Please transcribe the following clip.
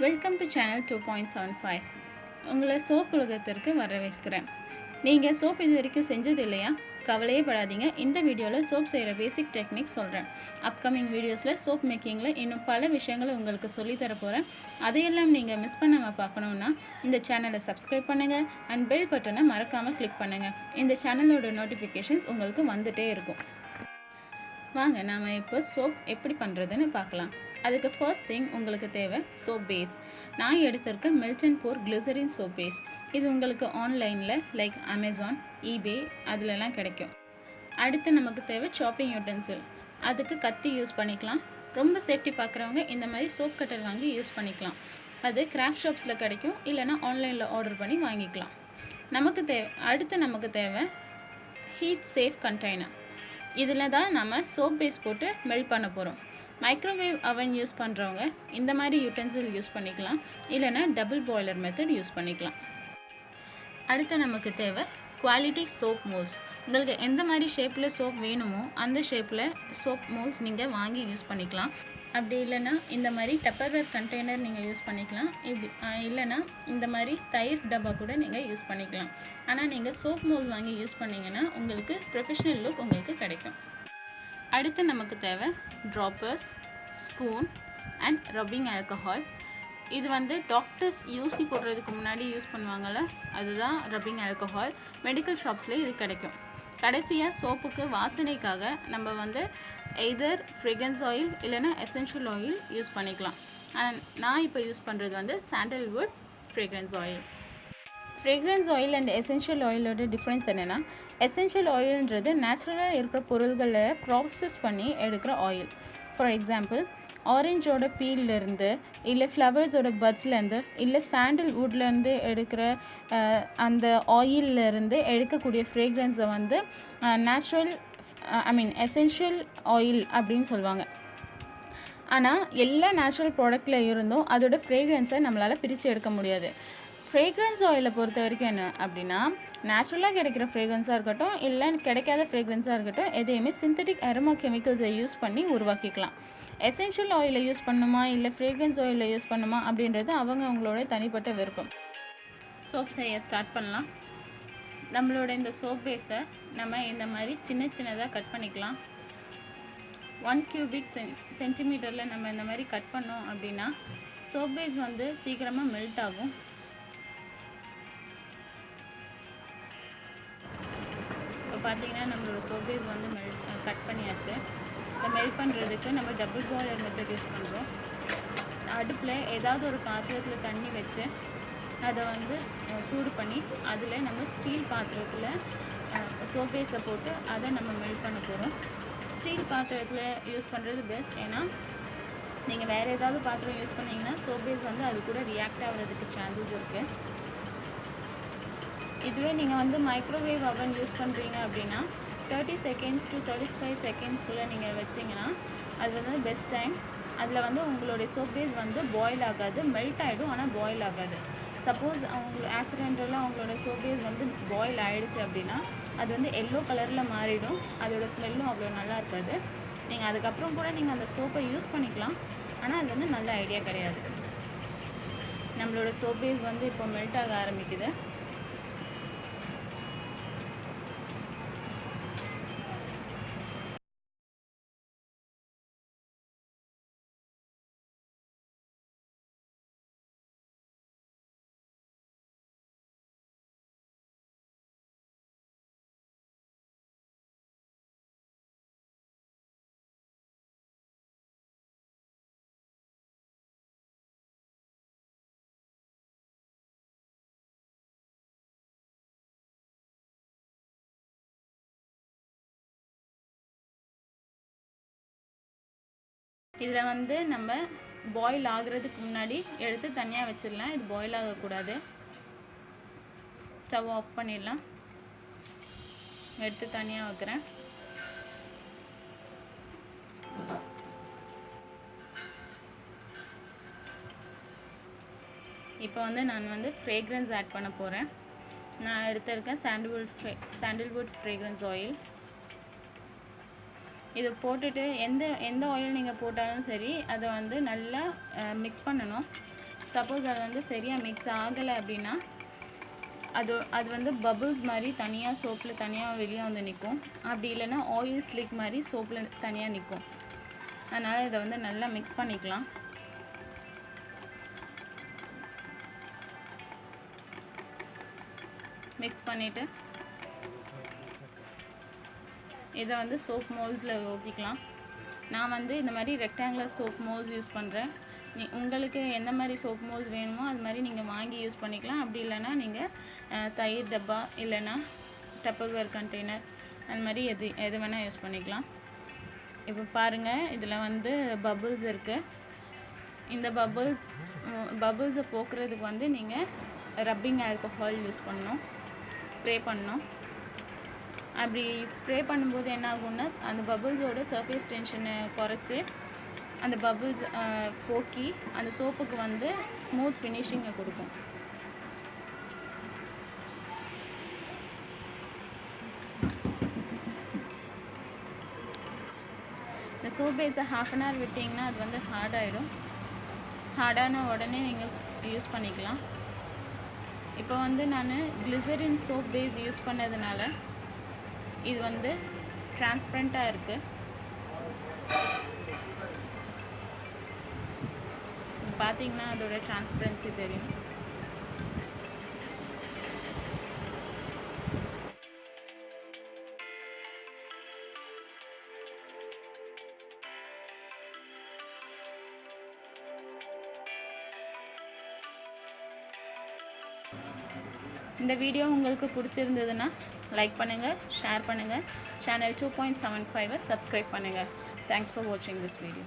Welcome to channel 2.75. உங்களை soap உலகத்திற்கு வரவேற்கிறேன். நீங்கள் சோப் இது வரைக்கும் செஞ்சது இல்லையா? கவலையே படாதீங்க. இந்த வீடியோவில் சோப் செய்கிற பேசிக் டெக்னிக் சொல்கிறேன். அப்கமிங் வீடியோஸில் சோப் மேக்கிங்கில் இன்னும் பல விஷயங்களை உங்களுக்கு சொல்லித்தர போகிறேன். அதையெல்லாம் நீங்கள் மிஸ் பண்ணாமல் பார்க்கணுன்னா இந்த சேனலை சப்ஸ்கிரைப் பண்ணுங்கள் அண்ட் பெல் பட்டனை மறக்காமல் கிளிக் பண்ணுங்கள். இந்த சேனலோட நோட்டிஃபிகேஷன்ஸ் உங்களுக்கு வந்துகிட்டே இருக்கும். வாங்க நாம் இப்போ சோப் எப்படி பண்ணுறதுன்னு பார்க்கலாம். அதுக்கு ஃபர்ஸ்ட் திங் உங்களுக்கு தேவை சோப் பேஸ். நான் எடுத்திருக்க melt and pour glycerin soap base. இது உங்களுக்கு ஆன்லைனில் லைக் அமேசான், ஈபே அதிலெல்லாம் கிடைக்கும். அடுத்து நமக்கு தேவை சாப்பிங் யூட்டென்சில். அதுக்கு கத்தி யூஸ் பண்ணிக்கலாம். ரொம்ப சேஃப்டி பார்க்குறவங்க இந்த மாதிரி சோப் கட்டர் வாங்கி யூஸ் பண்ணிக்கலாம். அது கிராஃப்ட் ஷாப்ஸில் கிடைக்கும், இல்லைனா ஆன்லைனில் ஆர்டர் பண்ணி வாங்கிக்கலாம். அடுத்து நமக்கு தேவை ஹீட் சேஃப் கண்டெய்னர். இதில் தான் நம்ம சோப் பேஸ் போட்டு மெல்ட் பண்ண போகிறோம். மைக்ரோவேவ் அவன் யூஸ் பண்ணுறவங்க இந்த மாதிரி யூட்டென்சில் யூஸ் பண்ணிக்கலாம், இல்லைனா டபுள் பாய்லர் மெத்தட் யூஸ் பண்ணிக்கலாம். அடுத்து நமக்கு தேவை குவாலிட்டி சோப் மோல்ஸ். உங்களுக்கு எந்த மாதிரி ஷேப்பில் சோப் வேணுமோ அந்த ஷேப்பில் சோப் மோல்ஸ் நீங்கள் வாங்கி யூஸ் பண்ணிக்கலாம். அப்படி இல்லைனா இந்த மாதிரி டப்பர்வேர் கண்டெய்னர் நீங்கள் யூஸ் பண்ணிக்கலாம். இல்லைனா இந்த மாதிரி தயிர் டப்பா கூட நீங்கள் யூஸ் பண்ணிக்கலாம். ஆனால் நீங்கள் சோப் மோல்ஸ் வாங்கி யூஸ் பண்ணிங்கன்னா உங்களுக்கு ப்ரொஃபஷ்னல் லுக் உங்களுக்கு கிடைக்கும். அடுத்து நமக்கு தேவை droppers, spoon and rubbing alcohol. இது வந்து டாக்டர்ஸ் ஊசி போடுறதுக்கு முன்னாடி யூஸ் பண்ணுவாங்கள்ல, அதுதான் ரப்பிங் ஆல்கஹால். மெடிக்கல் ஷாப்ஸ்லேயே இது கிடைக்கும். கடைசியாக சோப்புக்கு வாசனைக்காக நம்ம வந்து எய்தர் ஃப்ரேக்ரன்ஸ் ஆயில் இல்லைனா எசென்ஷியல் ஆயில் யூஸ் பண்ணிக்கலாம். நான் இப்போ யூஸ் பண்ணுறது வந்து sandalwood fragrance oil. Fragrance oil and essential ஆயிலோட டிஃப்ரென்ஸ் என்னென்னா, எசென்ஷியல் ஆயில்ன்றது நேச்சுரலாக இருக்கிற பொருள்களை ப்ராசஸ் பண்ணி எடுக்கிற ஆயில். ஃபார் எக்ஸாம்பிள், ஆரஞ்சோட பீல்லேருந்து, இல்லை ஃப்ளவர்ஸோட பட்ஸ்லேருந்து, இல்லை சாண்டல்வுட்லேருந்து எடுக்கிற அந்த ஆயிலிருந்து எடுக்கக்கூடிய ஃப்ரேக்ரன்ஸை வந்து எசென்ஷியல் ஆயில் அப்படின்னு சொல்லுவாங்க. ஆனால் எல்லா நேச்சுரல் ப்ராடக்டில் இருந்தும் அதோட ஃப்ரேக்ரன்ஸை நம்மளால் பிரித்து எடுக்க முடியாது. ஃப்ரேக்ரன்ஸ் ஆயிலை பொறுத்த வரைக்கும் என்ன அப்படின்னா, நேச்சுரலாக கிடைக்கிற ஃப்ரேக்ரன்ஸாக இருக்கட்டும், இல்லை கிடைக்காத ஃப்ரேக்ரன்ஸாக இருக்கட்டும், எதையுமே சிந்தட்டிக் அரோமா கெமிக்கல்ஸை யூஸ் பண்ணி உருவாக்கிக்கலாம். எசென்ஷியல் ஆயிலை யூஸ் பண்ணுமா இல்லை ஃப்ரேக்ரன்ஸ் ஆயிலை யூஸ் பண்ணுமா அப்படின்றது அவங்களோட தனிப்பட்ட விருப்பம். சோப் செய்ய ஸ்டார்ட் பண்ணலாம். நம்மளோட இந்த சோப் பேஸை நம்ம இந்த மாதிரி சின்ன சின்னதாக கட் பண்ணிக்கலாம். 1 cubic சென்டிமீட்டரில் நம்ம இந்த மாதிரி கட் பண்ணோம் அப்படின்னா சோப் பேஸ் வந்து சீக்கிரமாக மெல்ட் ஆகும். இப்போ பார்த்தீங்கன்னா நம்மளோட சோப் பேஸ் வந்து கட் பண்ணியாச்சு. இதை மெல்ட் பண்ணுறதுக்கு நம்ம டபுள் பாய்லர் மெத்தட் யூஸ் பண்ணுறோம். அடுப்பில் ஏதாவது ஒரு பாத்திரத்தில் தண்ணி வச்சு அதை வந்து சூடு பண்ணி அதில் நம்ம ஸ்டீல் பாத்திரத்தில் சோப் பேஸை போட்டு அதை நம்ம மெல்ட் பண்ண போகிறோம். ஸ்டீல் பாத்திரத்தில் யூஸ் பண்ணுறது பெஸ்ட். ஏன்னா நீங்கள் வேறு ஏதாவது பாத்திரம் யூஸ் பண்ணிங்கன்னா சோப் பேஸ் வந்து அது கூட ரியாக்ட் ஆகிறதுக்கு சான்சஸ் இருக்குது. இதுவே நீங்கள் வந்து மைக்ரோவேவ் அவன் யூஸ் பண்ணுறீங்க அப்படின்னா 30 seconds to 35 secondsக்குள்ளே நீங்கள் வச்சிங்கன்னா அது வந்து பெஸ்ட் டைம். அதில் வந்து உங்களுடைய சோப் பேஸ் வந்து பாயில் ஆகாது, மெல்ட் ஆகிடும், ஆனால் பாயில் ஆகாது. சப்போஸ் ஆக்சிடென்டலாக அவங்களோட சோப் பேஸ் வந்து பாயில் ஆகிடுச்சு அப்படின்னா அது வந்து எல்லோ கலரில் மாறிடும். அதோட ஸ்மெல்லும் அவ்வளோ நல்லா இருக்காது. நீங்கள் அதுக்கப்புறம் கூட நீங்கள் அந்த சோப்பை யூஸ் பண்ணிக்கலாம், ஆனால் அது வந்து நல்ல ஐடியா கிடையாது. நம்மளோட சோப் பேஸ் வந்து இப்போ மெல்ட் ஆக ஆரம்பிக்குது. இதில் வந்து நம்ம பாயில் ஆகிறதுக்கு முன்னாடி எடுத்து தனியாக வச்சிடலாம். இது பாயில் ஆகக்கூடாது. ஸ்டவ் ஆஃப் பண்ணிடலாம். எடுத்து தனியாக வைக்கிறேன். இப்போ வந்து நான் வந்து ஃப்ரேக்ரன்ஸ் ஆட் பண்ண போகிறேன். நான் எடுத்திருக்கேன் சாண்டல்வுட் ஃப்ரேக்ரன்ஸ் ஆயில். இது போட்டுட்டு எந்த ஆயில் நீங்கள் போட்டாலும் சரி அதை வந்து நல்லா மிக்ஸ் பண்ணணும். சப்போஸ் அது வந்து சரியாக மிக்ஸ் ஆகலை அப்படின்னா அது வந்து பபுள்ஸ் மாதிரி தனியாக சோப்பில் தனியாக வெளியே வந்து நிற்கும். அப்படி இல்லைன்னா ஆயில் ஸ்லிக் மாதிரி சோப்பில் தனியாக நிற்கும். அதனால் இதை வந்து நல்லா மிக்ஸ் பண்ணிக்கலாம். மிக்ஸ் பண்ணிவிட்டு இதை வந்து சோப் மோல்ஸில் ஊற்றிக்கலாம். நான் வந்து இந்த மாதிரி ரெக்டாங்குலர் சோப் மோல்ஸ் யூஸ் பண்ணுறேன். உங்களுக்கு எந்த மாதிரி சோப் மோல்ஸ் வேணுமோ அது மாதிரி நீங்கள் வாங்கி யூஸ் பண்ணிக்கலாம். அப்படி இல்லைன்னா நீங்கள் தயிர் டப்பா இல்லைன்னா டப்பர்வேர் கண்டெய்னர் அந்த மாதிரி எது வேணால் யூஸ் பண்ணிக்கலாம். இப்போ பாருங்கள், இதில் வந்து பபுள்ஸ் இருக்குது. இந்த பபுள்ஸை போக்குறதுக்கு வந்து நீங்கள் ரப்பிங் ஆல்கஹால் யூஸ் பண்ணணும், ஸ்ப்ரே பண்ணணும். அப்படி ஸ்ப்ரே பண்ணும்போது என்ன ஆகும்னா அந்த பபுள்ஸோட சர்ஃபேஸ் டென்ஷனை குறைச்சி அந்த பபுள்ஸ் போக்கி அந்த சோப்புக்கு வந்து ஸ்மூத் ஃபினிஷிங்கை கொடுக்கும். இந்த சோப் பேஸை ½ அன் ஹவர் விட்டிங்கன்னா அது வந்து ஹார்டாகிடும். ஹார்டான உடனே நீங்கள் யூஸ் பண்ணிக்கலாம். இப்போ வந்து நான் கிளிசரின் சோப் பேஸ் யூஸ் பண்ணதுனால இது வந்து டிரான்ஸ்பரண்ட்டாக இருக்குது. பார்த்தீங்கன்னா அதோட டிரான்ஸ்பரன்சி தெரியும். இந்த வீடியோ உங்களுக்கு பிடிச்சிருந்ததுன்னா லைக் பண்ணுங்கள், ஷேர் பண்ணுங்கள். சேனல் 2.75 சப்ஸ்கிரைப் பண்ணுங்கள். தேங்க்ஸ் ஃபார் வாட்சிங் திஸ் வீடியோ.